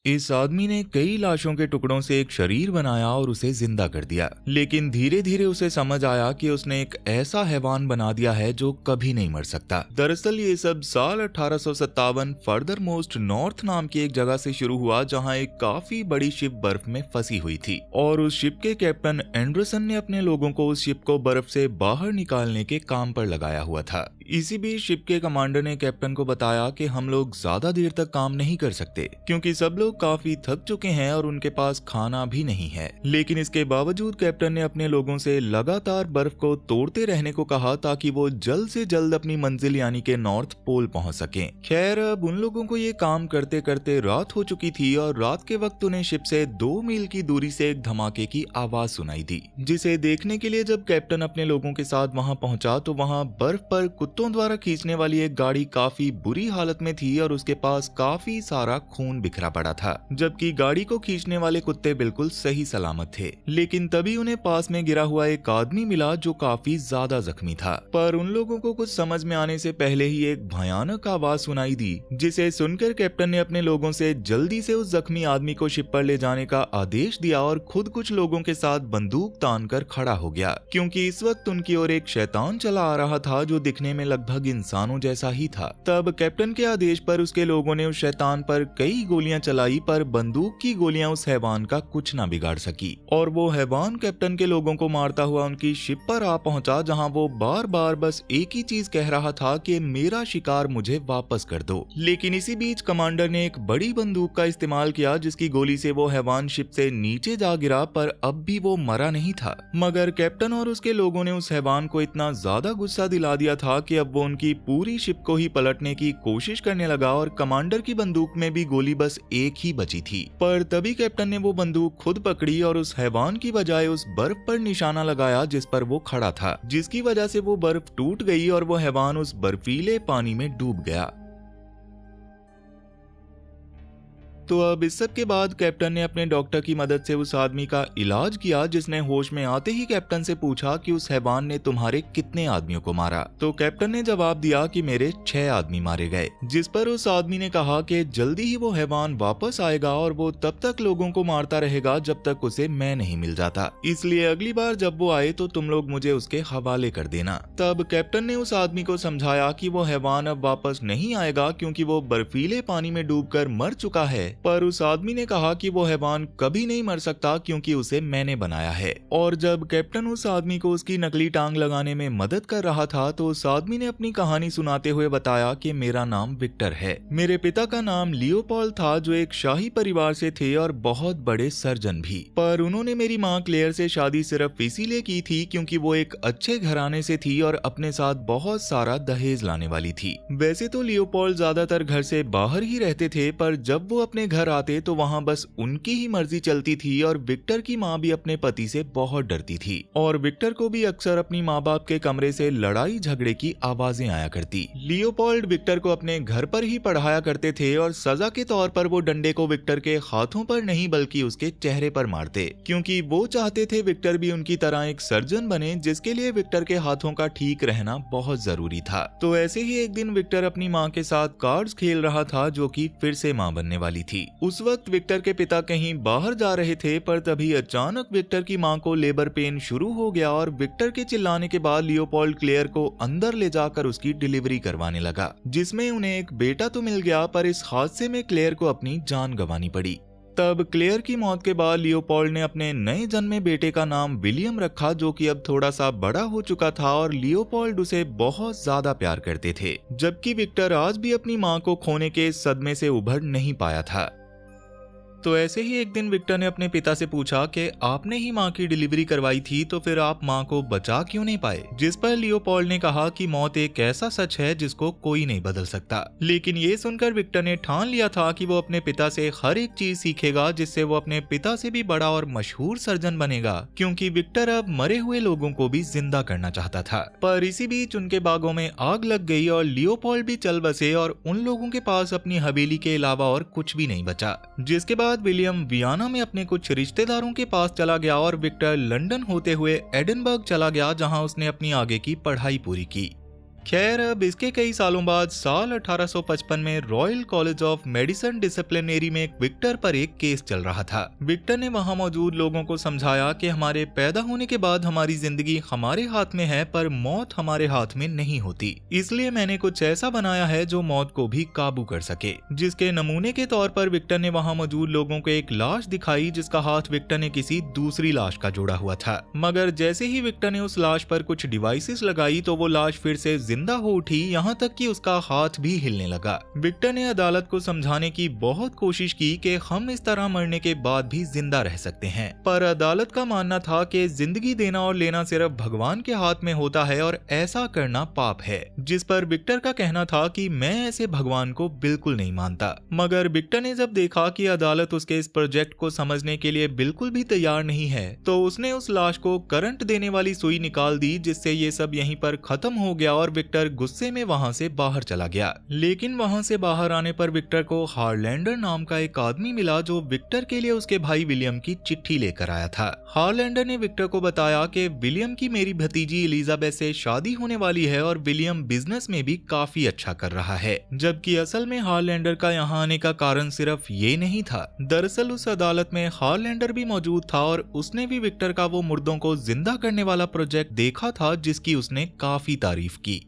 इस आदमी ने कई लाशों के टुकड़ों से एक शरीर बनाया और उसे जिंदा कर दिया, लेकिन धीरे धीरे उसे समझ आया कि उसने एक ऐसा हैवान बना दिया है जो कभी नहीं मर सकता। दरअसल ये सब साल 1857 फर्दर मोस्ट नॉर्थ नाम की एक जगह से शुरू हुआ, जहां एक काफी बड़ी शिप बर्फ में फंसी हुई थी और उस शिप के कैप्टन एंडरसन ने अपने लोगों को उस शिप को बर्फ से बाहर निकालने के काम पर लगाया हुआ था। इसी बीच शिप के कमांडर ने कैप्टन को बताया कि हम लोग ज्यादा देर तक काम नहीं कर सकते क्योंकि सब लोग काफी थक चुके हैं और उनके पास खाना भी नहीं है। लेकिन इसके बावजूद कैप्टन ने अपने लोगों से लगातार बर्फ को तोड़ते रहने को कहा ताकि वो जल्द से जल्द अपनी मंजिल यानी के नॉर्थ पोल पहुंच सकें। खैर, अब उन लोगों को ये काम करते करते रात हो चुकी थी और रात के वक्त उन्हें शिप से 2 मील की दूरी से एक धमाके की आवाज सुनाई दी, जिसे देखने के लिए जब कैप्टन अपने लोगों के साथ वहां पहुंचा तो वहां बर्फ पर कुत्तों द्वारा खींचने वाली एक गाड़ी काफी बुरी हालत में थी और उसके पास काफी सारा खून बिखरा पड़ा था, जबकि गाड़ी को खींचने वाले कुत्ते बिल्कुल सही सलामत थे। लेकिन तभी उन्हें पास में गिरा हुआ एक आदमी मिला जो काफी ज्यादा जख्मी था। पर उन लोगों को कुछ समझ में आने से पहले ही एक भयानक आवाज सुनाई दी, जिसे सुनकर कैप्टन ने अपने लोगों से जल्दी से उस जख्मी आदमी को शिप पर ले जाने का आदेश दिया और खुद कुछ लोगों के साथ बंदूक तान कर खड़ा हो गया, क्योंकि इस वक्त उनकी ओर एक शैतान चला आ रहा था जो दिखने में लगभग इंसानों जैसा ही था। तब कैप्टन के आदेश पर उसके लोगों ने उस शैतान पर कई गोलियां चलाई, पर बंदूक की गोलियां उस हैवान का कुछ ना बिगाड़ सकी और वो हैवान कैप्टन के लोगों को मारता हुआ उनकी शिप पर आ पहुंचा, जहां वो बार बार बस एक ही चीज कह रहा था कि मेरा शिकार मुझे वापस कर दो। लेकिन इसी बीच कमांडर ने एक बड़ी बंदूक का इस्तेमाल किया, जिसकी गोली से वो हैवान शिप से नीचे जा गिरा, पर अब भी वो मरा नहीं था। मगर कैप्टन और उसके लोगों ने उस हैवान को इतना ज्यादा गुस्सा दिला दिया था कि अब वो उनकी पूरी शिप को ही पलटने की कोशिश करने लगा और कमांडर की बंदूक में भी गोली बस एक ही बची थी। पर तभी कैप्टन ने वो बंदूक खुद पकड़ी और उस हैवान की बजाय उस बर्फ पर निशाना लगाया जिस पर वो खड़ा था, जिसकी वजह से वो बर्फ टूट गई और वो हैवान उस बर्फीले पानी में डूब गया। तो अब इस सब के बाद कैप्टन ने अपने डॉक्टर की मदद से उस आदमी का इलाज किया, जिसने होश में आते ही कैप्टन से पूछा कि उस हैवान ने तुम्हारे कितने आदमियों को मारा। तो कैप्टन ने जवाब दिया कि मेरे 6 आदमी मारे गए, जिस पर उस आदमी ने कहा कि जल्दी ही वो हैवान वापस आएगा और वो तब तक लोगों को मारता रहेगा जब तक उसे मैं नहीं मिल जाता, इसलिए अगली बार जब वो आए तो तुम लोग मुझे उसके हवाले कर देना। तब कैप्टन ने उस आदमी को समझाया कि वो हैवान अब वापस नहीं आएगा क्योंकि वो बर्फीले पानी में डूबकर मर चुका है, पर उस आदमी ने कहा कि वो हैवान कभी नहीं मर सकता क्योंकि उसे मैंने बनाया है। और जब कैप्टन उस आदमी को उसकी नकली टांग लगाने में मदद कर रहा था तो उस आदमी ने अपनी कहानी सुनाते हुए बताया कि मेरा नाम विक्टर है, मेरे पिता का नाम लियोपोल्ड था जो एक शाही परिवार से थे और बहुत बड़े सर्जन भी, पर उन्होंने मेरी माँ क्लेयर से शादी सिर्फ इसीलिए की थी क्योंकि वो एक अच्छे घराने से थी और अपने साथ बहुत सारा दहेज लाने वाली थी। वैसे तो लियोपोल्ड ज्यादातर घर से बाहर ही रहते थे, पर जब वो अपने घर आते तो वहाँ बस उनकी ही मर्जी चलती थी और विक्टर की माँ भी अपने पति से बहुत डरती थी और विक्टर को भी अक्सर अपनी माँ बाप के कमरे से लड़ाई झगड़े की आवाजें आया करती। लियोपोल्ड विक्टर को अपने घर पर ही पढ़ाया करते थे और सजा के तौर पर वो डंडे को विक्टर के हाथों पर नहीं बल्कि उसके चेहरे पर मारते, क्योंकि वो चाहते थे विक्टर भी उनकी तरह एक सर्जन बने, जिसके लिए विक्टर के हाथों का ठीक रहना बहुत जरूरी था। तो ऐसे ही एक दिन विक्टर अपनी माँ के साथ कार्ड्स खेल रहा था, जो कि फिर से माँ बनने वाली थी। उस वक्त विक्टर के पिता कहीं बाहर जा रहे थे, पर तभी अचानक विक्टर की मां को लेबर पेन शुरू हो गया और विक्टर के चिल्लाने के बाद लियोपोल्ड क्लेयर को अंदर ले जाकर उसकी डिलीवरी करवाने लगा, जिसमें उन्हें एक बेटा तो मिल गया, पर इस हादसे में क्लेयर को अपनी जान गंवानी पड़ी। तब क्लेयर की मौत के बाद लियोपोल्ड ने अपने नए जन्मे बेटे का नाम विलियम रखा, जो कि अब थोड़ा सा बड़ा हो चुका था और लियोपोल्ड उसे बहुत ज्यादा प्यार करते थे, जबकि विक्टर आज भी अपनी मां को खोने के सदमे से उभर नहीं पाया था। तो ऐसे ही एक दिन विक्टर ने अपने पिता से पूछा कि आपने ही माँ की डिलीवरी करवाई थी तो फिर आप माँ को बचा क्यों नहीं पाए, जिस पर लियोपोल्ड ने कहा कि मौत एक ऐसा सच है जिसको कोई नहीं बदल सकता। लेकिन ये सुनकर विक्टर ने ठान लिया था कि वो अपने पिता से हर एक चीज सीखेगा, जिससे वो अपने पिता से भी बड़ा और मशहूर सर्जन बनेगा, क्योंकि विक्टर अब मरे हुए लोगों को भी जिंदा करना चाहता था। पर इसी बीच उनके बागों में आग लग गई और लियोपोल्ड भी चल बसे और उन लोगों के पास अपनी हवेली के अलावा और कुछ भी नहीं बचा। जिसके बाद विलियम वियना में अपने कुछ रिश्तेदारों के पास चला गया और विक्टर लंदन होते हुए एडिनबर्ग चला गया, जहां उसने अपनी आगे की पढ़ाई पूरी की। खैर, अब इसके कई सालों बाद साल 1855 में royal college of medicine disciplinary में विक्टर पर एक केस चल रहा था। विक्टर ने वहां मौजूद लोगों को समझाया कि हमारे पैदा होने के बाद हमारी जिंदगी हमारे हाथ में है, पर मौत हमारे हाथ में नहीं होती। इसलिए मैंने कुछ ऐसा बनाया है जो मौत को भी काबू कर सके। जिसके नमूने के तौर पर विक्टर ने वहां मौजूद लोगों को एक लाश दिखाई, जिसका हाथ विक्टर ने किसी दूसरी लाश का जोड़ा हुआ था। मगर जैसे ही विक्टर ने उस लाश पर कुछ डिवाइसेस लगाई तो वो लाश फिर से जिंदा हो उठी, यहाँ तक कि उसका हाथ भी हिलने लगा। विक्टर ने अदालत को समझाने की बहुत कोशिश की कि हम इस तरह मरने के बाद भी जिंदा रह सकते हैं, पर अदालत का मानना था कि जिंदगी देना और लेना सिर्फ भगवान के हाथ में होता है और ऐसा करना पाप है। जिस पर विक्टर का कहना था कि मैं ऐसे भगवान को बिल्कुल नहीं मानता। मगर विक्टर ने जब देखा कि अदालत उसके इस प्रोजेक्ट को समझने के लिए बिल्कुल भी तैयार नहीं है, तो उसने उस लाश को करंट देने वाली सुई निकाल दी, जिससे ये सब यहीं पर खत्म हो गया और विक्टर गुस्से में वहां से बाहर चला गया। लेकिन वहां से बाहर आने पर विक्टर को हारलैंडर नाम का एक आदमी मिला, जो विक्टर के लिए उसके भाई विलियम की चिट्ठी लेकर आया था। हारलैंडर ने विक्टर को बताया कि विलियम की मेरी भतीजी एलिजाबेथ से शादी होने वाली है और विलियम बिजनेस में भी काफी अच्छा कर रहा है। जबकि असल में हारलैंडर का यहाँ आने का कारण सिर्फ ये नहीं था। दरअसल उस अदालत में हारलैंडर भी मौजूद था और उसने भी विक्टर का वो मुर्दों को जिंदा करने वाला प्रोजेक्ट देखा था, जिसकी उसने काफी तारीफ की।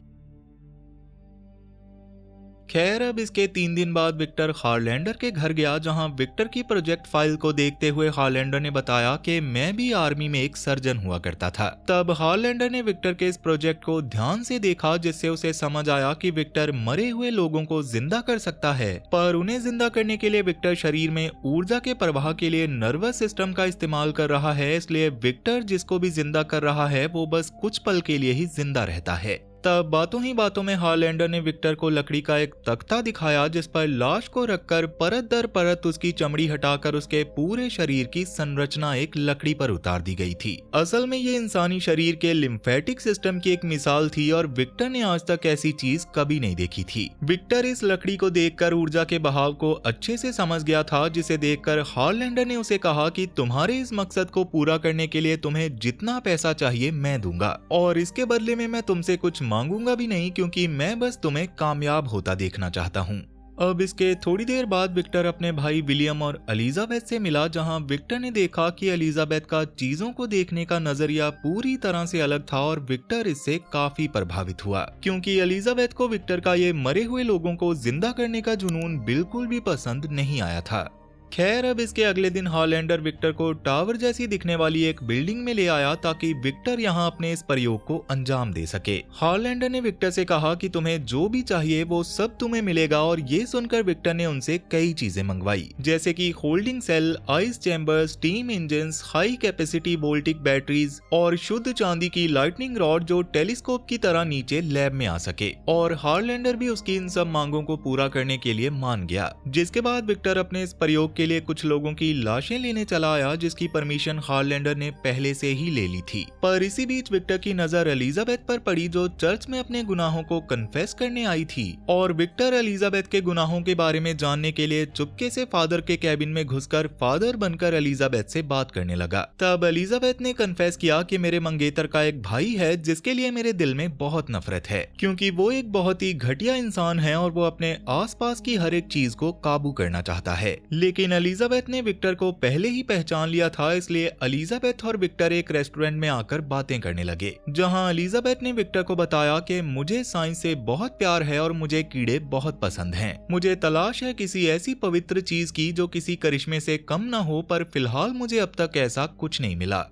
खैर, अब इसके 3 दिन बाद विक्टर हारलैंडर के घर गया, जहां विक्टर की प्रोजेक्ट फाइल को देखते हुए हारलैंडर ने बताया कि मैं भी आर्मी में एक सर्जन हुआ करता था। तब हारलैंडर ने विक्टर के इस प्रोजेक्ट को ध्यान से देखा, जिससे उसे समझ आया कि विक्टर मरे हुए लोगों को जिंदा कर सकता है, पर उन्हें जिंदा करने के लिए विक्टर शरीर में ऊर्जा के प्रवाह के लिए नर्वस सिस्टम का इस्तेमाल कर रहा है। इसलिए विक्टर जिसको भी जिंदा कर रहा है वो बस कुछ पल के लिए ही जिंदा रहता है। तब बातों ही बातों में हारलैंडर ने विक्टर को लकड़ी का एक तख्ता दिखाया, जिस पर लाश को रखकर परत दर परत उसकी चमड़ी हटाकर उसके पूरे शरीर की संरचना एक लकड़ी पर उतार दी गई थी। असल में ये इंसानी शरीर के लिम्फेटिक सिस्टम की एक मिसाल थी और विक्टर ने आज तक ऐसी चीज कभी नहीं देखी थी। विक्टर इस लकड़ी को देखकर ऊर्जा के बहाव को अच्छे से समझ गया था, जिसे देखकर हारलैंडर ने उसे कहा कि तुम्हारे इस मकसद को पूरा करने के लिए तुम्हें जितना पैसा चाहिए मैं दूंगा, और इसके बदले में मैं तुमसे कुछ मांगूंगा भी नहीं, क्योंकि मैं बस तुम्हें कामयाब होता देखना चाहता हूँ। अब इसके थोड़ी देर बाद विक्टर अपने भाई विलियम और एलिजाबेथ से मिला, जहां विक्टर ने देखा कि एलिजाबेथ का चीजों को देखने का नजरिया पूरी तरह से अलग था और विक्टर इससे काफी प्रभावित हुआ, क्योंकि एलिजाबेथ को विक्टर का ये मरे हुए लोगों को जिंदा करने का जुनून बिल्कुल भी पसंद नहीं आया था। खैर, अब इसके अगले दिन हारलैंडर विक्टर को टावर जैसी दिखने वाली एक बिल्डिंग में ले आया, ताकि विक्टर यहाँ अपने इस प्रयोग को अंजाम दे सके। हारलैंडर ने विक्टर से कहा कि तुम्हें जो भी चाहिए वो सब तुम्हें मिलेगा, और ये सुनकर विक्टर ने उनसे कई चीजें मंगवाई, जैसे कि holding cell, ice chamber, steam engine, high capacity voltaic batteries और शुद्ध चांदी की लाइटनिंग रॉड जो टेलीस्कोप की तरह नीचे लैब में आ सके। और हारलैंडर भी उसकी इन सब मांगों को पूरा करने के लिए मान गया। जिसके बाद विक्टर अपने इस प्रयोग के लिए कुछ लोगों की लाशें लेने चला आया, जिसकी परमिशन हारलैंडर ने पहले से ही ले ली थी। पर इसी बीच विक्टर की नजर एलिजाबेथ पर पड़ी, जो चर्च में अपने गुनाहों को कन्फेस करने आई थी, और विक्टर एलिजाबेथ के गुनाहों के बारे में जानने के लिए चुपके से फादर के कैबिन में घुसकर फादर बनकर एलिजाबेथ से बात करने लगा। तब एलिजाबेथ ने कन्फेस किया कि मेरे मंगेतर का एक भाई है, जिसके लिए मेरे दिल में बहुत नफरत है, क्योंकि वो एक बहुत ही घटिया इंसान है और वो अपने आसपास की हर एक चीज को काबू करना चाहता है। लेकिन एलिजाबेथ ने विक्टर को पहले ही पहचान लिया था, इसलिए एलिजाबेथ और विक्टर एक रेस्टोरेंट में आकर बातें करने लगे, जहां एलिजाबेथ ने विक्टर को बताया कि मुझे साइंस से बहुत प्यार है और मुझे कीड़े बहुत पसंद हैं। मुझे तलाश है किसी ऐसी पवित्र चीज की जो किसी करिश्मे से कम ना हो, पर फिलहाल मुझे अब तक ऐसा कुछ नहीं मिला।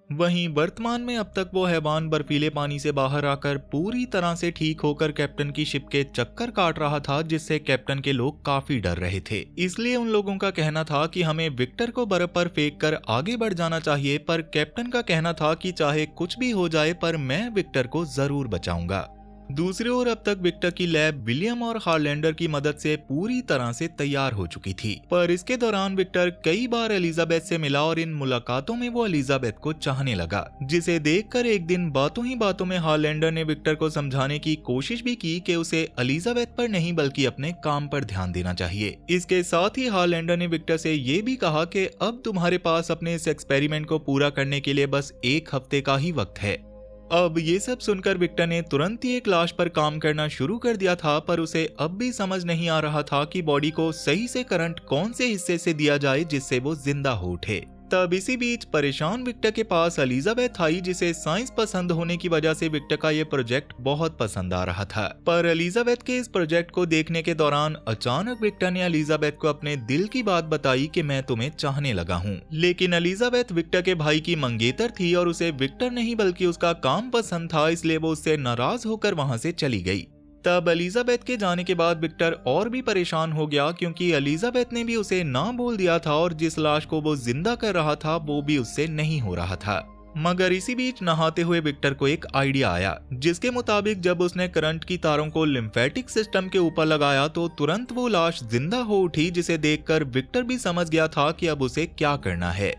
वहीं वर्तमान में अब तक वो हैवान बर्फीले पानी से बाहर आकर पूरी तरह से ठीक होकर कैप्टन की शिप के चक्कर काट रहा था, जिससे कैप्टन के लोग काफी डर रहे थे। इसलिए उन लोगों का कहना था कि हमें विक्टर को बर्फ पर फेंक कर आगे बढ़ जाना चाहिए, पर कैप्टन का कहना था कि चाहे कुछ भी हो जाए पर मैं विक्टर को जरूर बचाऊंगा। दूसरी ओर अब तक विक्टर की लैब विलियम और हारलैंडर की मदद से पूरी तरह से तैयार हो चुकी थी, पर इसके दौरान विक्टर कई बार एलिजाबेथ से मिला और इन मुलाकातों में वो एलिजाबेथ को चाहने लगा, जिसे देखकर एक दिन बातों ही बातों में हारलैंडर ने विक्टर को समझाने की कोशिश भी की कि उसे एलिजाबेथ पर नहीं बल्कि अपने काम पर ध्यान देना चाहिए। इसके साथ ही हारलैंडर ने विक्टर से ये भी कहा कि अब तुम्हारे पास अपने इस एक्सपेरिमेंट को पूरा करने के लिए बस 1 हफ्ते का ही वक्त है। अब ये सब सुनकर विक्टर ने तुरंत ही एक लाश पर काम करना शुरू कर दिया था, पर उसे अब भी समझ नहीं आ रहा था कि बॉडी को सही से करंट कौन से हिस्से से दिया जाए जिससे वो जिंदा हो उठे। तब इसी बीच परेशान विक्टर के पास एलिजाबेथ आई, जिसे साइंस पसंद होने की वजह से विक्टर का ये प्रोजेक्ट बहुत पसंद आ रहा था। पर एलिजाबेथ के इस प्रोजेक्ट को देखने के दौरान अचानक विक्टर ने एलिजाबेथ को अपने दिल की बात बताई कि मैं तुम्हें चाहने लगा हूँ। लेकिन एलिजाबेथ विक्टर के भाई की मंगेतर थी और उसे विक्टर नहीं बल्कि उसका काम पसंद था, इसलिए वो उससे नाराज होकर वहाँ से चली गई। तब एलिजाबेथ के जाने के बाद विक्टर और भी परेशान हो गया, क्योंकि एलिजाबेथ ने भी उसे ना बोल दिया था और जिस लाश को वो जिंदा कर रहा था वो भी उससे नहीं हो रहा था। मगर इसी बीच नहाते हुए विक्टर को एक आइडिया आया, जिसके मुताबिक जब उसने करंट की तारों को लिम्फेटिक सिस्टम के ऊपर लगाया तो तुरंत वो लाश जिंदा हो उठी, जिसे देखकर विक्टर भी समझ गया था कि अब उसे क्या करना है।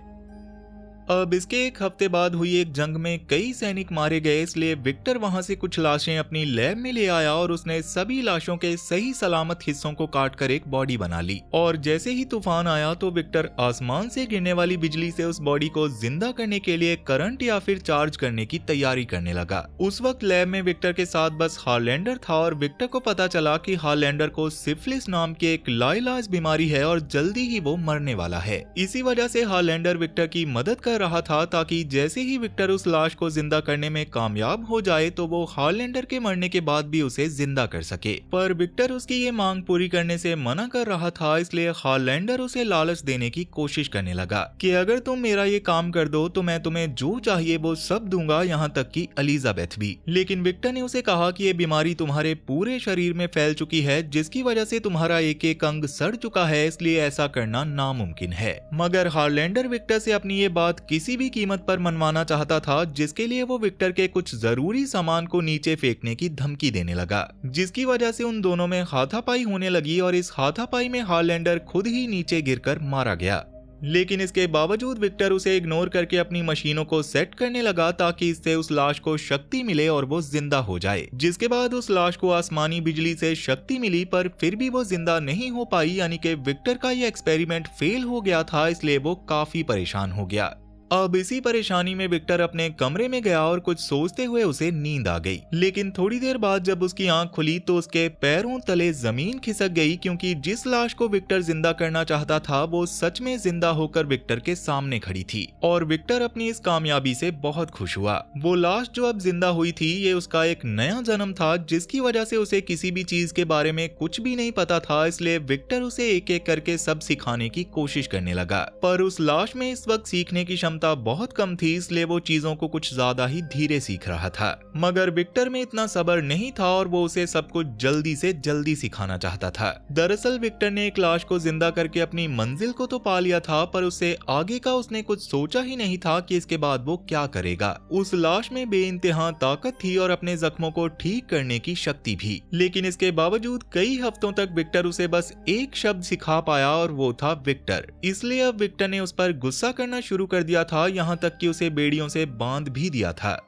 अब इसके एक हफ्ते बाद हुई एक जंग में कई सैनिक मारे गए, इसलिए विक्टर वहां से कुछ लाशें अपनी लैब में ले आया और उसने सभी लाशों के सही सलामत हिस्सों को काटकर एक बॉडी बना ली। और जैसे ही तूफान आया तो विक्टर आसमान से गिरने वाली बिजली से उस बॉडी को जिंदा करने के लिए करंट या फिर चार्ज करने की तैयारी करने लगा। उस वक्त लैब में विक्टर के साथ बस हार्लैंडर था और विक्टर को पता चला कि हार्लैंडर को सिफिलिस नाम की एक लाइलाज बीमारी है और जल्दी ही वो मरने वाला है। इसी वजह से हार्लैंडर विक्टर की मदद कर रहा था, ताकि जैसे ही विक्टर उस लाश को जिंदा करने में कामयाब हो जाए तो वो हार्लैंडर के मरने के बाद भी उसे जिंदा कर सके। पर विक्टर उसकी ये मांग पूरी करने से मना कर रहा था, इसलिए हार्लैंडर उसे लालच देने की कोशिश करने लगा कि अगर तुम मेरा ये काम कर दो तो मैं तुम्हें जो चाहिए वो सब दूंगा, यहाँ तक कि एलिजाबेथ भी। लेकिन विक्टर ने उसे कहा कि ये बीमारी तुम्हारे पूरे शरीर में फैल चुकी है, जिसकी वजह से तुम्हारा एक एक अंग सड़ चुका है, इसलिए ऐसा करना नामुमकिन है। मगर हार्लैंडर विक्टर से अपनी ये बात किसी भी कीमत पर मनवाना चाहता था, जिसके लिए वो विक्टर के कुछ जरूरी सामान को नीचे फेंकने की धमकी देने लगा, जिसकी वजह से उन दोनों में हाथापाई होने लगी और इस हाथापाई में हार्लैंडर खुद ही नीचे गिरकर मारा गया। लेकिन इसके बावजूद विक्टर उसे इग्नोर करके अपनी मशीनों को सेट करने लगा, ताकि इससे उस लाश को शक्ति मिले और वो जिंदा हो जाए। जिसके बाद उस लाश को आसमानी बिजली से शक्ति मिली, पर फिर भी वो जिंदा नहीं हो पाई, यानी कि विक्टर का ये एक्सपेरिमेंट फेल हो गया था, इसलिए वो काफी परेशान हो गया। अब इसी परेशानी में विक्टर अपने कमरे में गया और कुछ सोचते हुए उसे नींद आ गई। लेकिन थोड़ी देर बाद जब उसकी आंख खुली तो उसके पैरों तले जमीन खिसक गई, क्योंकि जिस लाश को विक्टर जिंदा करना चाहता था वो सच में जिंदा होकर विक्टर के सामने खड़ी थी। और विक्टर अपनी इस कामयाबी से बहुत खुश हुआ। वो लाश जो अब जिंदा हुई थी ये उसका एक नया जन्म था, जिसकी वजह से उसे किसी भी चीज के बारे में कुछ भी नहीं पता था, इसलिए विक्टर उसे एक एक करके सब सिखाने की कोशिश करने लगा। पर उस लाश में इस वक्त सीखने की बहुत कम थी, इसलिए वो चीजों को कुछ ज्यादा ही धीरे सीख रहा था। मगर विक्टर में इतना सब्र नहीं था और वो उसे सब कुछ जल्दी से जल्दी सिखाना चाहता था। दरअसल विक्टर ने एक लाश को जिंदा करके अपनी मंजिल को तो पा लिया था, पर उससे आगे का उसने कुछ सोचा ही नहीं था कि इसके बाद वो क्या करेगा। उस लाश में बेइंतहा ताकत थी और अपने जख्मों को ठीक करने की शक्ति भी। लेकिन इसके बावजूद कई हफ्तों तक विक्टर उसे बस एक शब्द सिखा पाया और वो था विक्टर। इसलिए अब विक्टर ने उस पर गुस्सा करना शुरू कर दिया था, यहाँ तक कि उसे बेड़ियों से बांध भी दिया था।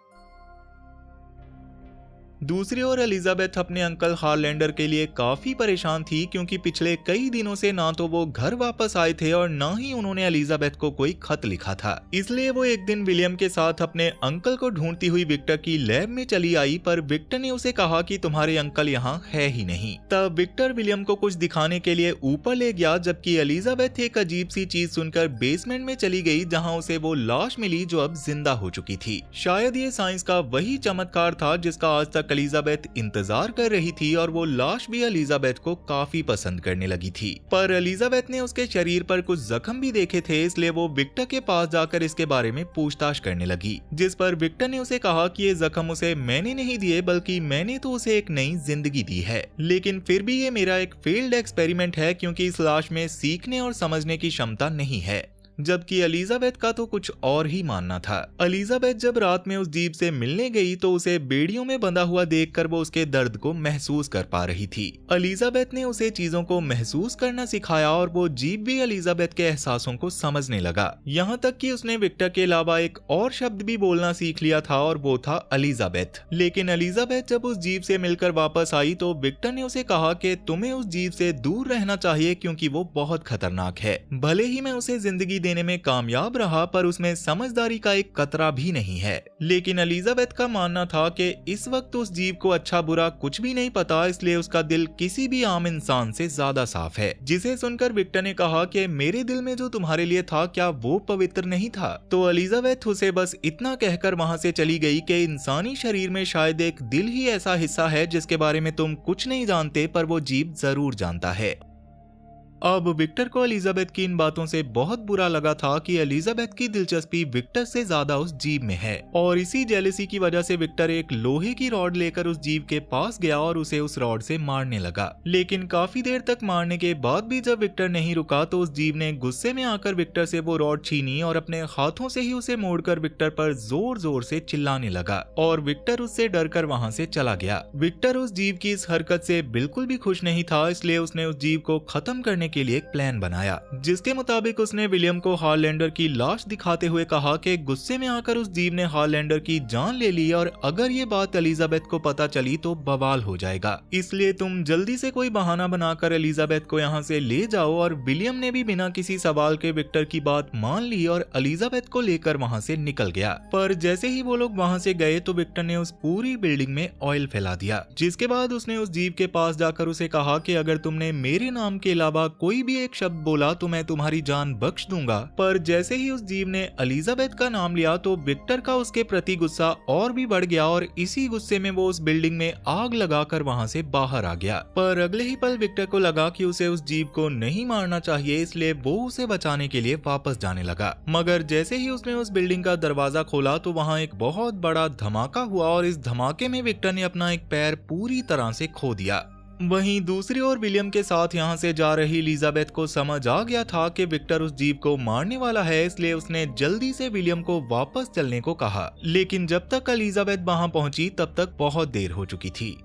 दूसरी ओर एलिजाबेथ अपने अंकल हार्लैंडर के लिए काफी परेशान थी, क्योंकि पिछले कई दिनों से ना तो वो घर वापस आए थे और ना ही उन्होंने एलिजाबेथ को कोई खत लिखा था। इसलिए वो एक दिन विलियम के साथ अपने अंकल को ढूंढती हुई विक्टर की लैब में चली आई, पर विक्टर ने उसे कहा कि तुम्हारे अंकल यहाँ है ही नहीं। तब विक्टर विलियम को कुछ दिखाने के लिए ऊपर ले गया, जबकि एलिजाबेथ एक अजीब सी चीज सुनकर बेसमेंट में चली गई, जहाँ उसे वो लाश मिली जो अब जिंदा हो चुकी थी। शायद ये साइंस का वही चमत्कार था जिसका आज तक एलिजाबेथ इंतजार कर रही थी, और वो लाश भी एलिजाबेथ को काफी पसंद करने लगी थी। पर एलिजाबेथ ने उसके शरीर पर कुछ जख्म भी देखे थे, इसलिए वो विक्टर के पास जाकर इसके बारे में पूछताछ करने लगी, जिस पर विक्टर ने उसे कहा कि ये जख्म उसे मैंने नहीं दिए, बल्कि मैंने तो उसे एक नई जिंदगी दी है। लेकिन फिर भी ये मेरा एक फेल्ड एक्सपेरिमेंट है, क्योंकि इस लाश में सीखने और समझने की क्षमता नहीं है। जबकि एलिजाबेथ का तो कुछ और ही मानना था। एलिजाबेथ जब रात में उस जीप से मिलने गई तो उसे बेड़ियों में बंधा हुआ देखकर वो उसके दर्द को महसूस कर पा रही थी। एलिजाबेथ ने उसे चीजों को महसूस करना सिखाया और वो जीप भी एलिजाबेथ के एहसासों को समझने लगा। यहाँ तक कि उसने विक्टर के अलावा एक और शब्द भी बोलना सीख लिया था, और वो था एलिजाबेथ। लेकिन एलिजाबेथ जब उस जीप से मिलकर वापस आई तो विक्टर ने उसे कहा कि तुम्हें उस जीप से दूर रहना चाहिए, क्योंकि वो बहुत खतरनाक है। भले ही मैं उसे जिंदगी देने में कामयाब रहा, पर उसमें समझदारी का एक कतरा भी नहीं है। लेकिन एलिजाबेथ का मानना था कि इस वक्त उस जीव को अच्छा बुरा कुछ भी नहीं पता, इसलिए उसका दिल किसी भी आम इंसान से ज्यादा साफ है। जिसे सुनकर विक्टर ने कहा कि मेरे दिल में जो तुम्हारे लिए था क्या वो पवित्र नहीं था? तो एलिजाबेथ उसे बस इतना कहकर वहां से चली गई कि इंसानी शरीर में शायद एक दिल ही ऐसा हिस्सा है जिसके बारे में तुम कुछ नहीं जानते, पर वो जीव जरूर जानता है। अब विक्टर को एलिजाबेथ की इन बातों से बहुत बुरा लगा था कि एलिजाबेथ की दिलचस्पी विक्टर से ज्यादा उस जीव में है, और इसी जेलसी की वजह से विक्टर एक लोहे की रॉड लेकर उस जीव के पास गया और उसे उस रॉड से मारने लगा। लेकिन काफी देर तक मारने के बाद भी जब विक्टर नहीं रुका तो उस जीव ने गुस्से में आकर विक्टर से वो रॉड छीनी और अपने हाथों से ही उसे मोड़कर विक्टर पर जोर जोर से चिल्लाने लगा, और विक्टर उससे डरकर वहां से चला गया। विक्टर उस जीव की इस हरकत से बिल्कुल भी खुश नहीं था, इसलिए उसने उस जीव को खत्म करने के लिए एक प्लान बनाया, जिसके मुताबिक उसने विलियम को हारलैंडर की लाश दिखाते हुए कहा कि गुस्से में आकर उस जीव ने हारलैंडर की जान ले ली और अगर ये बात एलिजाबेथ को पता चली तो बवाल हो जाएगा, इसलिए तुम जल्दी से कोई बहाना बनाकर एलिजाबेथ को यहाँ से ले जाओ। और विलियम ने भी बिना किसी सवाल के विक्टर की बात मान ली और एलिजाबेथ को लेकर वहाँ से निकल गया। पर जैसे ही वो लोग वहाँ से गए तो विक्टर ने उस पूरी बिल्डिंग में ऑयल फैला दिया, जिसके बाद उसने उस जीव के पास जाकर उसे कहा कि अगर तुमने मेरे नाम के अलावा कोई भी एक शब्द बोला तो मैं तुम्हारी जान बख्श दूंगा। पर जैसे ही उस जीव ने एलिजाबेथ का नाम लिया तो विक्टर का उसके प्रति गुस्सा और भी बढ़ गया और इसी गुस्से में वो उस बिल्डिंग में आग लगाकर वहां से बाहर आ गया। पर अगले ही पल विक्टर को लगा कि उसे उस जीव को नहीं मारना चाहिए, इसलिए वो उसे बचाने के लिए वापस जाने लगा। मगर जैसे ही उसने उस बिल्डिंग का दरवाजा खोला तो वहां एक बहुत बड़ा धमाका हुआ और इस धमाके में विक्टर ने अपना एक पैर पूरी तरह से खो दिया। वहीं दूसरी ओर विलियम के साथ यहाँ से जा रही एलिजाबेथ को समझ आ गया था कि विक्टर उस जीव को मारने वाला है, इसलिए उसने जल्दी से विलियम को वापस चलने को कहा। लेकिन जब तक एलिजाबेथ वहां पहुंची तब तक बहुत देर हो चुकी थी।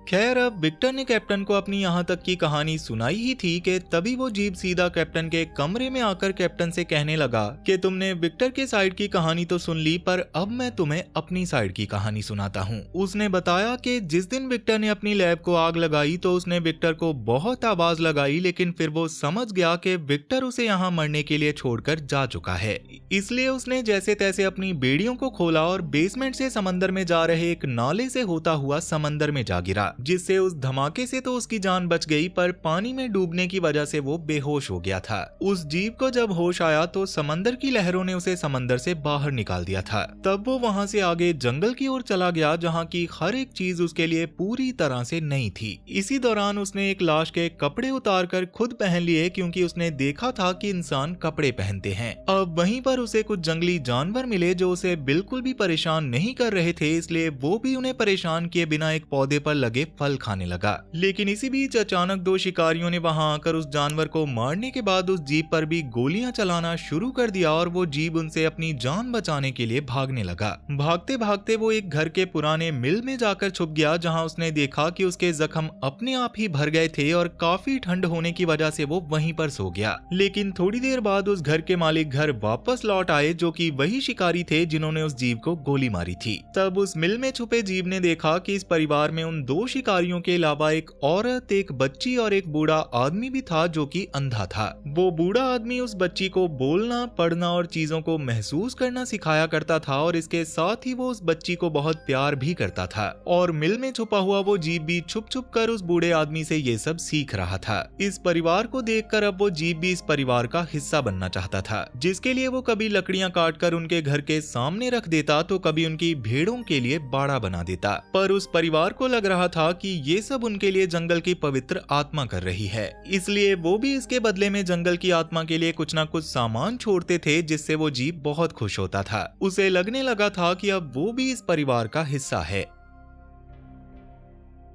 खैर, अब विक्टर ने कैप्टन को अपनी यहाँ तक की कहानी सुनाई ही थी कि तभी वो जीव सीधा कैप्टन के कमरे में आकर कैप्टन से कहने लगा कि तुमने विक्टर के साइड की कहानी तो सुन ली, पर अब मैं तुम्हें अपनी साइड की कहानी सुनाता हूँ। उसने बताया कि जिस दिन विक्टर ने अपनी लैब को आग लगाई तो उसने विक्टर को बहुत आवाज लगाई, लेकिन फिर वो समझ गया कि विक्टर उसे यहाँ मरने के लिए छोड़कर जा चुका है, इसलिए उसने जैसे तैसे अपनी बेड़ियों को खोला और बेसमेंट से समंदर में जा रहे एक नाले से होता हुआ समंदर में जा गिरा, जिससे उस धमाके से तो उसकी जान बच गई, पर पानी में डूबने की वजह से वो बेहोश हो गया था। उस जीव को जब होश आया तो समंदर की लहरों ने उसे समंदर से बाहर निकाल दिया था। तब वो वहां से आगे जंगल की ओर चला गया, जहां की हर एक चीज उसके लिए पूरी तरह से नई थी। इसी दौरान उसने एक लाश के कपड़े उतारकर खुद पहन लिए, क्योंकि उसने देखा था कि इंसान कपड़े पहनते हैं। अब वहीं पर उसे कुछ जंगली जानवर मिले जो उसे बिल्कुल भी परेशान नहीं कर रहे थे, इसलिए वो भी उन्हें परेशान किए बिना एक पौधे पर लगे फल खाने लगा। लेकिन इसी बीच अचानक दो शिकारियों ने वहां आकर उस जानवर को मारने के बाद उस जीप पर भी गोलियां चलाना शुरू कर दिया और वो जीप उनसे अपनी जान बचाने के लिए भागने लगा। भागते भागते वो एक घर के पुराने मिल में जाकर छुप गया, जहां उसने देखा कि उसके जख्म अपने आप ही भर गए थे और काफी ठंड होने की वजह से वो वहीं पर सो गया। लेकिन थोड़ी देर बाद उस घर के मालिक घर वापस लौट आए, जो कि वही शिकारी थे जिन्होंने उस जीव को गोली मारी थी। तब उस मिल में छुपे जीव ने देखा कि इस परिवार में उन दो शिकारियों के अलावा एक औरत, एक बच्ची और एक बूढ़ा आदमी भी था जो कि अंधा था। वो बूढ़ा आदमी उस बच्ची को बोलना, पढ़ना और चीजों को महसूस करना सिखाया करता था और इसके साथ ही वो उस बच्ची को बहुत प्यार भी करता था। और मिल में छुपा हुआ वो जीव भी छुप छुप कर उस बूढ़े आदमी से ये सब सीख रहा था। इस परिवार को देखकर अब वो जीव भी इस परिवार का हिस्सा बनना चाहता था, जिसके लिए वो कभी लकड़ियां काटकर उनके घर के सामने रख देता तो कभी उनकी भेड़ों के लिए बाड़ा बना देता। पर उस परिवार को लग रहा था कि ये सब उनके लिए जंगल की पवित्र आत्मा कर रही है, इसलिए वो भी इसके बदले में जंगल की आत्मा के लिए कुछ न कुछ सामान छोड़ते थे, जिससे वो जीव बहुत खुश होता था। उसे लगने लगा था कि अब वो भी इस परिवार का हिस्सा है।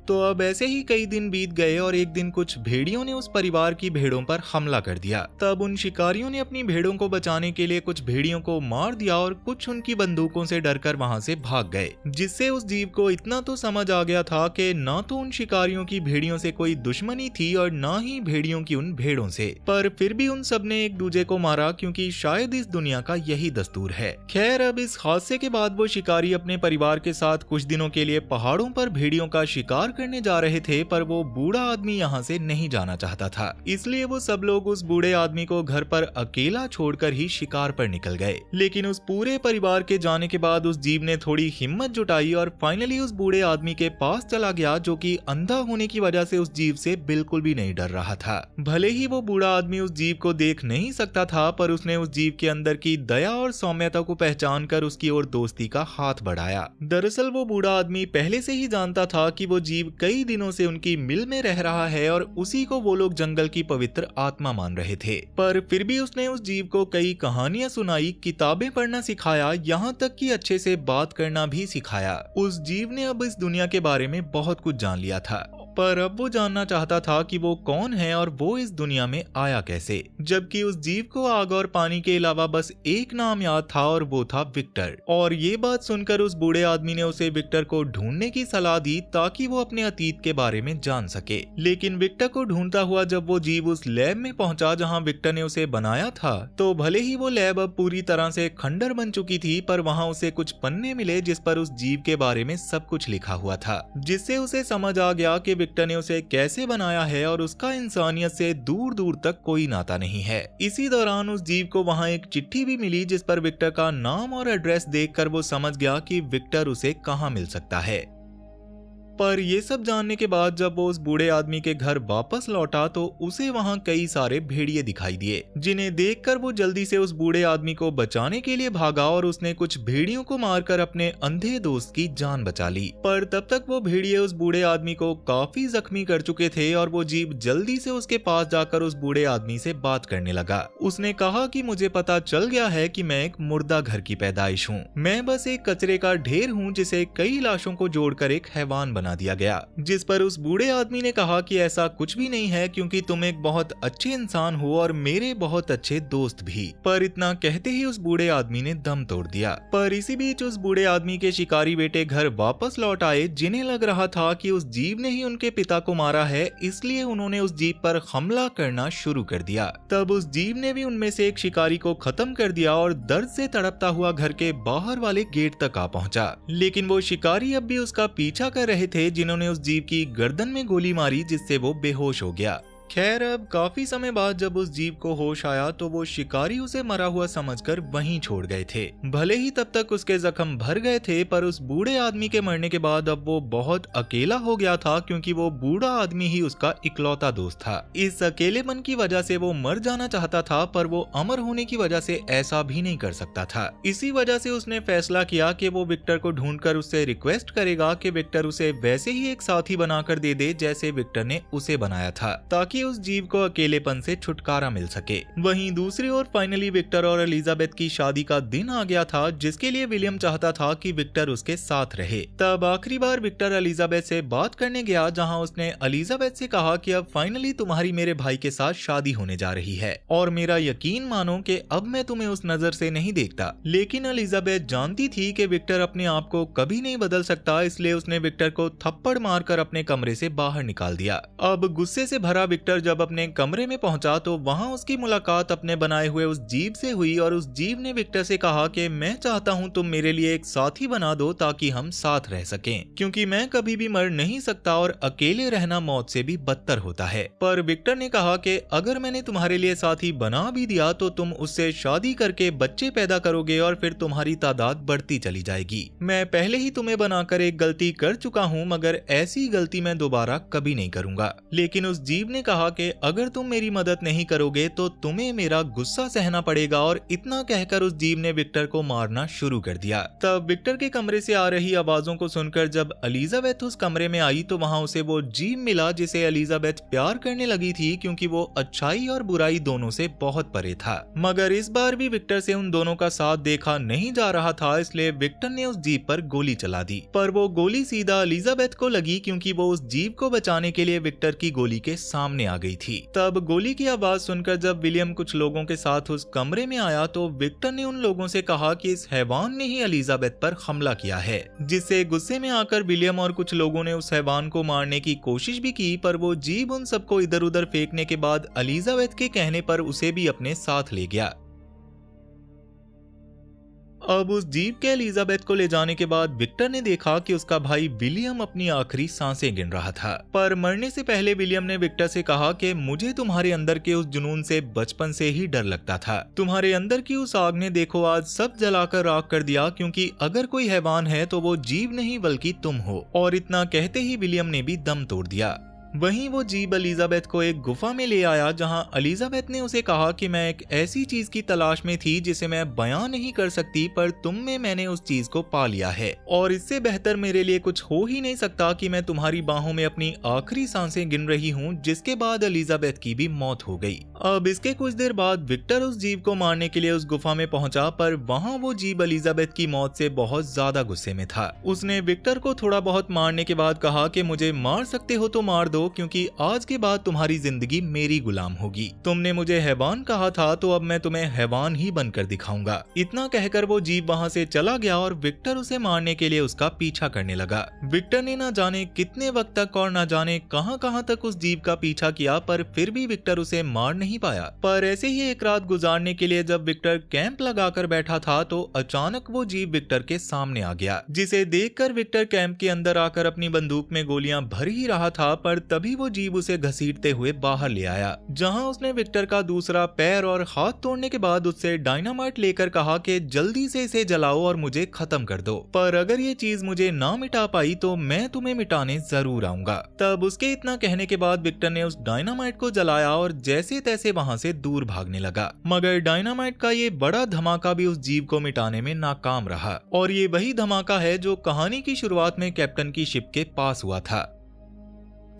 तो अब ऐसे ही कई दिन बीत गए और एक दिन कुछ भेड़ियों ने उस परिवार की भेड़ों पर हमला कर दिया। तब उन शिकारियों ने अपनी भेड़ों को बचाने के लिए कुछ भेड़ियों को मार दिया और कुछ उनकी बंदूकों से डरकर वहां से भाग गए, जिससे उस जीव को इतना तो समझ आ गया था कि ना तो उन शिकारियों की भेड़ियों से कोई दुश्मनी थी और ना ही भेड़ियों की उन भेड़ों से। पर फिर भी उन सब ने एक दूसरे को मारा, क्योंकि शायद इस दुनिया का यही दस्तूर है। खैर, अब इस हादसे के बाद वो शिकारी अपने परिवार के साथ कुछ दिनों के लिए पहाड़ों पर भेड़ियों का शिकार करने जा रहे थे, पर वो बूढ़ा आदमी यहाँ से नहीं जाना चाहता था। इसलिए वो सब लोग उस बूढ़े आदमी को घर पर अकेला छोड़कर ही शिकार पर निकल गए। लेकिन उस पूरे परिवार के जाने के बाद उस जीव ने थोड़ी हिम्मत जुटाई और फाइनली उस बूढ़े आदमी के पास चला गया, जो कि अंधा होने की वजह से उस जीव से बिल्कुल भी नहीं डर रहा था। भले ही वो बूढ़ा आदमी उस जीव को देख नहीं सकता था, पर उसने उस जीव के अंदर की दया और सौम्यता को पहचान कर उसकी ओर दोस्ती का हाथ बढ़ाया। दरअसल वो बूढ़ा आदमी पहले से ही जानता था कि वो जीव कई दिनों से उनकी मिल में रह रहा है और उसी को वो लोग जंगल की पवित्र आत्मा मान रहे थे। पर फिर भी उसने उस जीव को कई कहानियां सुनाई, किताबें पढ़ना सिखाया, यहाँ तक कि अच्छे से बात करना भी सिखाया। उस जीव ने अब इस दुनिया के बारे में बहुत कुछ जान लिया था, पर अब वो जानना चाहता था कि वो कौन है और वो इस दुनिया में आया कैसे। जबकि उस जीव को आग और पानी के अलावा बस एक नाम याद था और वो था विक्टर। और ये बात सुनकर उस बूढ़े आदमी ने उसे विक्टर को ढूंढने की सलाह दी ताकि वो अपने अतीत के बारे में जान सके। लेकिन विक्टर को ढूंढता हुआ जब वो जीव उस लैब में पहुंचा जहाँ विक्टर ने उसे बनाया था, तो भले ही वो लैब अब पूरी तरह से खंडर बन चुकी थी, पर वहाँ उसे कुछ पन्ने मिले जिस पर उस जीव के बारे में सब कुछ लिखा हुआ था, जिससे उसे समझ आ गया कि विक्टर ने उसे कैसे बनाया है और उसका इंसानियत से दूर दूर तक कोई नाता नहीं है। इसी दौरान उस जीव को वहाँ एक चिट्ठी भी मिली जिस पर विक्टर का नाम और एड्रेस देखकर वो समझ गया कि विक्टर उसे कहाँ मिल सकता है। पर ये सब जानने के बाद जब वो उस बूढ़े आदमी के घर वापस लौटा तो उसे वहाँ कई सारे भेड़िए दिखाई दिए, जिन्हें देखकर वो जल्दी से उस बूढ़े आदमी को बचाने के लिए भागा और उसने कुछ भेड़ियों को मारकर अपने अंधे दोस्त की जान बचा ली। पर तब तक वो भेड़िए उस बूढ़े आदमी को काफी जख्मी कर चुके थे और वो जीव जल्दी से उसके पास जाकर उस बूढ़े आदमी से बात करने लगा। उसने कहा कि मुझे पता चल गया है कि मैं एक मुर्दा घर की पैदाइश हूँ, मैं बस एक कचरे का ढेर हूँ जिसे कई लाशों को जोड़कर एक हैवान बना दिया गया। जिस पर उस बूढ़े आदमी ने कहा कि ऐसा कुछ भी नहीं है, क्योंकि तुम एक बहुत अच्छे इंसान हो और मेरे बहुत अच्छे दोस्त भी। पर इतना कहते ही उस बूढ़े आदमी ने दम तोड़ दिया। पर इसी बीच उस बूढ़े आदमी के शिकारी बेटे घर वापस लौट आए, जिन्हें लग रहा था कि उस जीव ने ही उनके पिता को मारा है, इसलिए उन्होंने उस जीव पर हमला करना शुरू कर दिया। तब उस जीव ने भी उनमें से एक शिकारी को खत्म कर दिया और दर्द से तड़पता हुआ घर के बाहर वाले गेट तक आ पहुंचा। लेकिन वो शिकारी अब भी उसका पीछा कर रहे थे, जिन्होंने उस जीव की गर्दन में गोली मारी जिससे वो बेहोश हो गया। खैर, अब काफी समय बाद जब उस जीव को होश आया तो वो शिकारी उसे मरा हुआ समझकर वहीं छोड़ गए थे। भले ही तब तक उसके जख्म भर गए थे, पर उस बूढ़े आदमी के मरने के बाद अब वो बहुत अकेला हो गया था, क्योंकि वो बूढ़ा आदमी ही उसका इकलौता दोस्त था। इस अकेलेपन की वजह से वो मर जाना चाहता था, पर वो अमर होने की वजह से ऐसा भी नहीं कर सकता था। इसी वजह से उसने फैसला किया कि वो विक्टर को ढूंढकर उससे रिक्वेस्ट करेगा कि विक्टर उसे वैसे ही एक साथी बनाकर दे दे जैसे विक्टर ने उसे बनाया था, ताकि उस जीव को अकेलेपन से छुटकारा मिल सके। वहीं दूसरी ओर फाइनली विक्टर और एलिजाबेथ की शादी का दिन आ गया था, जिसके लिए विलियम चाहता था कि विक्टर उसके साथ रहे। तब आखिरी बार विक्टर एलिजाबेथ से बात करने गया, जहां उसने एलिजाबेथ से कहा कि अब फाइनली तुम्हारी मेरे भाई के साथ शादी होने जा रही है और मेरा यकीन मानो कि अब मैं तुम्हें उस नजर से नहीं देखता। लेकिन एलिजाबेथ जानती थी कि विक्टर अपने आप को कभी नहीं बदल सकता, इसलिए उसने विक्टर को थप्पड़ मारकर अपने कमरे से बाहर निकाल दिया। अब गुस्से से भरा विक्टर जब अपने कमरे में पहुंचा तो वहां उसकी मुलाकात अपने बनाए हुए उस जीव से हुई और उस जीव ने विक्टर से कहा कि मैं चाहता हूं तुम मेरे लिए एक साथी बना दो ताकि हम साथ रह सकें, क्योंकि मैं कभी भी मर नहीं सकता और अकेले रहना मौत से भी बदतर होता है। पर विक्टर ने कहा कि अगर मैंने तुम्हारे लिए साथी बना भी दिया तो तुम उससे शादी करके बच्चे पैदा करोगे और फिर तुम्हारी तादाद बढ़ती चली जाएगी। मैं पहले ही तुम्हें बनाकर एक गलती कर चुका हूँ, मगर ऐसी गलती मैं दोबारा कभी नहीं करूंगा। लेकिन उस जीव ने कहा कि अगर तुम मेरी मदद नहीं करोगे तो तुम्हें मेरा गुस्सा सहना पड़ेगा, और इतना कहकर उस जीव ने विक्टर को मारना शुरू कर दिया। तब विक्टर के कमरे से आ रही आवाजों को सुनकर जब एलिजाबेथ उस कमरे में आई तो वहां उसे वो जीव मिला जिसे एलिजाबेथ प्यार करने लगी थी, क्योंकि वो अच्छाई और बुराई दोनों से बहुत परे था। मगर इस बार भी विक्टर से उन दोनों का साथ देखा नहीं जा रहा था, इसलिए विक्टर ने उस जीव पर गोली चला दी। पर वो गोली सीधा एलिजाबेथ को लगी, क्योंकि वो उस जीव को बचाने के लिए विक्टर की गोली के सामने आ गई थी। तब गोली की आवाज सुनकर जब विलियम कुछ लोगों के साथ उस कमरे में आया तो विक्टर ने उन लोगों से कहा कि इस हैवान ने ही एलिजाबेथ पर हमला किया है, जिससे गुस्से में आकर विलियम और कुछ लोगों ने उस हैवान को मारने की कोशिश भी की, पर वो जीव उन सबको इधर उधर फेंकने के बाद एलिजाबेथ के कहने पर उसे भी अपने साथ ले गया। अब उस जीप के एलिजाबेथ को ले जाने के बाद विक्टर ने देखा कि उसका भाई विलियम अपनी आखिरी सांसें गिन रहा था। पर मरने से पहले विलियम ने विक्टर से कहा कि मुझे तुम्हारे अंदर के उस जुनून से बचपन से ही डर लगता था। तुम्हारे अंदर की उस आग ने देखो आज सब जलाकर राख कर दिया, क्योंकि अगर कोई हैवान है तो वो जीव नहीं बल्कि तुम हो। और इतना कहते ही विलियम ने भी दम तोड़ दिया। वहीं वो जीप एलिजाबेथ को एक गुफा में ले आया, जहां एलिजाबेथ ने उसे कहा कि मैं एक ऐसी चीज की तलाश में थी जिसे मैं बयां नहीं कर सकती, पर तुम में मैंने उस चीज को पा लिया है और इससे बेहतर मेरे लिए कुछ हो ही नहीं सकता कि मैं तुम्हारी बाहों में अपनी आखिरी सांसें गिन रही हूँ। जिसके बाद एलिजाबेथ की भी मौत हो गई। अब इसके कुछ देर बाद विक्टर उस जीव को मारने के लिए उस गुफा में पहुंचा, पर वहाँ वो जीव एलिजाबेथ की मौत से बहुत ज्यादा गुस्से में था। उसने विक्टर को थोड़ा बहुत मारने के बाद कहा कि मुझे मार सकते हो तो मार दो, क्योंकि आज के बाद तुम्हारी जिंदगी मेरी गुलाम होगी। तुमने मुझे हैवान कहा था तो अब मैं तुम्हें हैवान ही बनकर दिखाऊंगा। इतना कहकर वो जीव वहाँ से चला गया और विक्टर उसे मारने के लिए उसका पीछा करने लगा। विक्टर ने न जाने कितने वक्त तक और न जाने कहां तक उस जीव का पीछा किया, पर फिर भी विक्टर उसे मार नहीं पाया। पर ऐसे ही एक रात गुजारने के लिए जब विक्टर कैंप लगाकर बैठा था तो अचानक वो जीव विक्टर के सामने आ गया, जिसे देखकर विक्टर कैंप के अंदर आकर अपनी बंदूक में गोलियां भर ही रहा था, पर तभी वो जीव उसे घसीटते हुए बाहर ले आया, जहां उसने विक्टर का दूसरा पैर और हाथ तोड़ने के बाद उससे डायनामाइट लेकर कहा कि जल्दी से इसे जलाओ और मुझे खत्म कर दो, पर अगर ये चीज मुझे ना मिटा पाई तो मैं तुम्हें मिटाने जरूर आऊंगा। तब उसके इतना कहने के बाद विक्टर ने उस डायनामाइट को जलाया और जैसे तैसे वहां से दूर भागने लगा। मगर डायनामाइट का ये बड़ा धमाका भी उस जीव को मिटाने में नाकाम रहा, और ये वही धमाका है जो कहानी की शुरुआत में कैप्टन की शिप के पास हुआ था।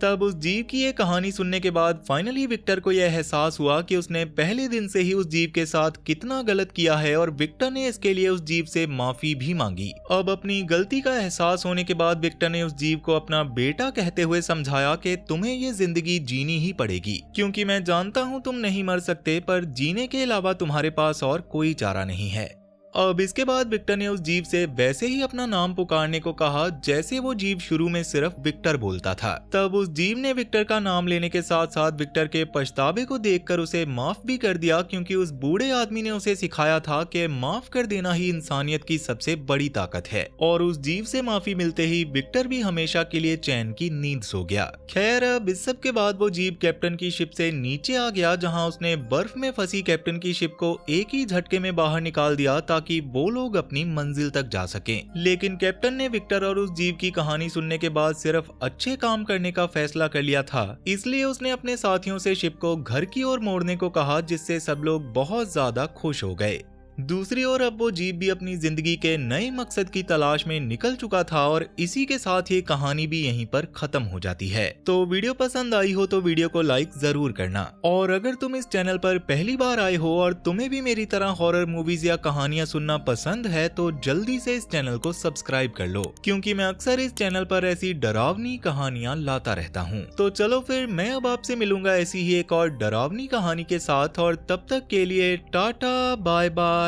तब उस जीव की ये कहानी सुनने के बाद फाइनली विक्टर को यह एहसास हुआ कि उसने पहले दिन से ही उस जीव के साथ कितना गलत किया है, और विक्टर ने इसके लिए उस जीव से माफी भी मांगी। अब अपनी गलती का एहसास होने के बाद विक्टर ने उस जीव को अपना बेटा कहते हुए समझाया कि तुम्हें ये जिंदगी जीनी ही पड़ेगी, क्योंकि मैं जानता हूँ तुम नहीं मर सकते, पर जीने के अलावा तुम्हारे पास और कोई चारा नहीं है। अब इसके बाद विक्टर ने उस जीव से वैसे ही अपना नाम पुकारने को कहा जैसे वो जीव शुरू में सिर्फ विक्टर बोलता था। तब उस जीव ने विक्टर का नाम लेने के साथ साथ विक्टर के पछतावे को देखकर उसे माफ भी कर दिया, क्योंकि उस बूढ़े आदमी ने उसे सिखाया था कि माफ कर देना ही इंसानियत की सबसे बड़ी ताकत है। और उस जीव से माफी मिलते ही विक्टर भी हमेशा के लिए चैन की नींद सो गया। खैर अब इस सब के बाद वो जीव कैप्टन की शिप से नीचे आ गया, जहाँ उसने बर्फ में फंसी कैप्टन की शिप को एक ही झटके में बाहर निकाल दिया ताकि वो लोग अपनी मंजिल तक जा सकें। लेकिन कैप्टन ने विक्टर और उस जीव की कहानी सुनने के बाद सिर्फ अच्छे काम करने का फैसला कर लिया था, इसलिए उसने अपने साथियों से शिप को घर की ओर मोड़ने को कहा, जिससे सब लोग बहुत ज्यादा खुश हो गए। दूसरी ओर अब वो जीव भी अपनी जिंदगी के नए मकसद की तलाश में निकल चुका था, और इसी के साथ ये कहानी भी यहीं पर खत्म हो जाती है। तो वीडियो पसंद आई हो तो वीडियो को लाइक जरूर करना, और अगर तुम इस चैनल पर पहली बार आए हो और तुम्हें भी मेरी तरह हॉरर मूवीज या कहानियां सुनना पसंद है तो जल्दी से इस चैनल को सब्सक्राइब कर लो, क्योंकि मैं अक्सर इस चैनल पर ऐसी डरावनी कहानियां लाता रहता हूँ। तो चलो फिर मैं अब आपसे मिलूंगा ऐसी ही एक और डरावनी कहानी के साथ, और तब तक के लिए tata bye bye,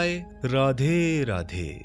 Radhe Radhe.